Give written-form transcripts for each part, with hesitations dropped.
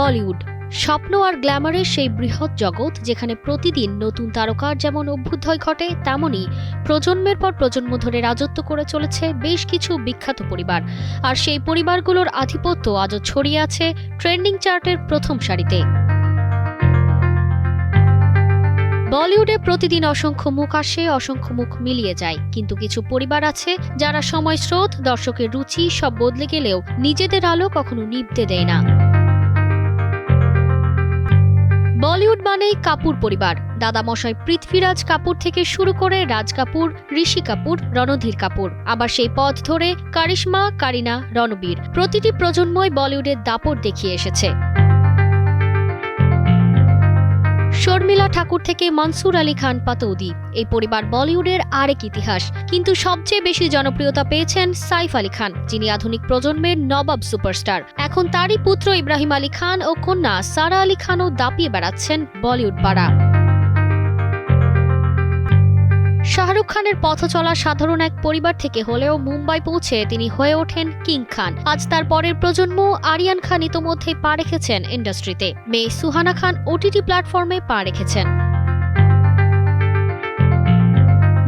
বলিউড স্বপ্ন আর গ্ল্যামারের সেই বৃহৎ জগৎ যেখানে প্রতিদিন নতুন তারকার যেমন অভ্যুদয় ঘটে তেমনি প্রজন্মের পর প্রজন্ম ধরে রাজত্ব করে চলেছে বেশ কিছু বিখ্যাত পরিবার। আর সেই পরিবারগুলোর আধিপত্য আজও ছড়িয়ে আছে ট্রেন্ডিং চার্টের প্রথম সারিতে। বলিউডে প্রতিদিন অসংখ্য মুখ আসে, অসংখ্য মুখ মিলিয়ে যায়, কিন্তু কিছু পরিবার আছে যারা সময় স্রোত, দর্শকের রুচি সব বদলে গেলেও নিজেদের আলো কখনো নিভতে দেয় না। বলিউড মানেই কাপুর পরিবার। দাদামশাই পৃথ্বীরাজ কাপুর থেকে শুরু করে রাজ কাপুর, ঋষি কাপুর, রণধীর কাপুর, আবার সেই পথ ধরে কারিশমা, কারিনা, রণবীর, প্রতিটি প্রজন্মই বলিউডের দাপট দেখিয়ে এসেছে। শর্মিলা ঠাকুর থেকে মনসুর আলী খান পাতৌদি, এই পরিবার বলিউডের আরেক ইতিহাস। কিন্তু সবচেয়ে বেশি জনপ্রিয়তা পেয়েছেন সাইফ আলী খান, যিনি আধুনিক প্রজন্মের নবাব সুপারস্টার। এখন তারই পুত্র ইব্রাহিম আলী খান ও কন্যা সারা আলী খানও দাপিয়ে বেড়াচ্ছেন বলিউড পাড়া। শাহরুখ খানের পথ চলা সাধারণ এক পরিবার থেকে হলেও মুম্বাই পৌঁছে তিনি হয়ে ওঠেন কিং খান। আজ তার পরের প্রজন্ম আরিয়ান খান ইতোমধ্যে পা রেখেছেন ইন্ডাস্ট্রিতে, মেয়ে সুহানা খান ওটিটি প্ল্যাটফর্মে পা রেখেছেন।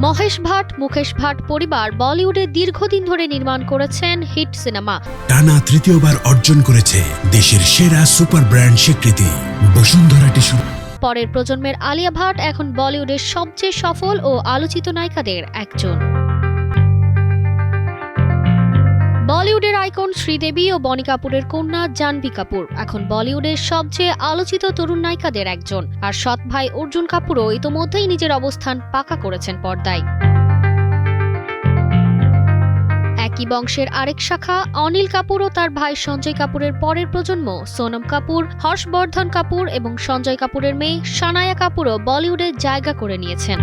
মহেশ ভাট, মুকেশ ভাট পরিবার বলিউডে দীর্ঘদিন ধরে নির্মাণ করেছেন হিট সিনেমা। টানা তৃতীয়বার অর্জন করেছে দেশের সেরা সুপার ব্র্যান্ড স্বীকৃতি বসুন্ধরা টিস্যু। পরের প্রজন্মের আলিয়া ভাট এখন বলিউডের সবচেয়ে সফল ও আলোচিত নায়িকাদের একজন। বলিউডের আইকন শ্রীদেবী ও বনি কাপুরের কন্যা জাহ্নবী কাপুর এখন বলিউডের সবচেয়ে আলোচিত তরুণ নায়িকাদের একজন। আর সৎ ভাই অর্জুন কাপুরও ইতোমধ্যেই নিজের অবস্থান পাকা করেছেন পর্দায়। একই বংশের আরেক শাখা অনিল কাপুর ও তার ভাই সঞ্জয় কাপুরের পরের প্রজন্ম সোনম কাপুর, হর্ষবর্ধন কাপুর এবং সঞ্জয় কাপুরের মেয়ে সানায়া কাপুরও বলিউডে জায়গা করে নিয়েছেন।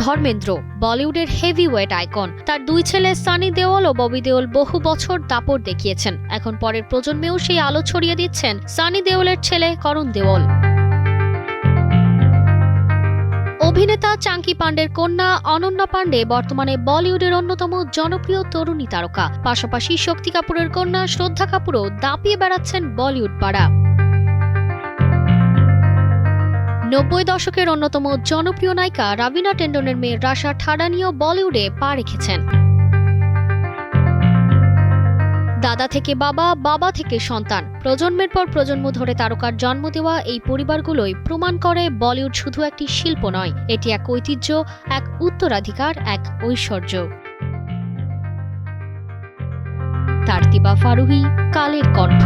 ধর্মেন্দ্র বলিউডের হেভিওয়েট আইকন, তার দুই ছেলে সানি দেওল ও ববি দেওল বহু বছর দাপট দেখিয়েছেন। এখন পরের প্রজন্মেও সেই আলো ছড়িয়ে দিচ্ছেন সানি দেওলের ছেলে করণ দেওল। অভিনেতা চাঙ্কি পান্ডের কন্যা অনন্যা পান্ডে বর্তমানে বলিউডের অন্যতম জনপ্রিয় তরুণী তারকা। পাশাপাশি শক্তি কাপুরের কন্যা শ্রদ্ধা কাপুরও দাপিয়ে বেড়াচ্ছেন বলিউড পাড়া। 90 দশকের অন্যতম জনপ্রিয় নায়িকা রাবিনা টেন্ডনের মেয়ে রাশা ঠাডানিও বলিউডে পা রেখেছেন। দাদা থেকে বাবা, বাবা থেকে সন্তান, প্রজন্মের পর প্রজন্ম ধরে তারকার জন্ম দেওয়া এই পরিবারগুলোই প্রমাণ করে বলিউড শুধু একটি শিল্প নয়, এটি এক ঐতিহ্য, এক উত্তরাধিকার, এক ঐশ্বর্য। তারতিবা ফারুহি, কালের কণ্ঠ।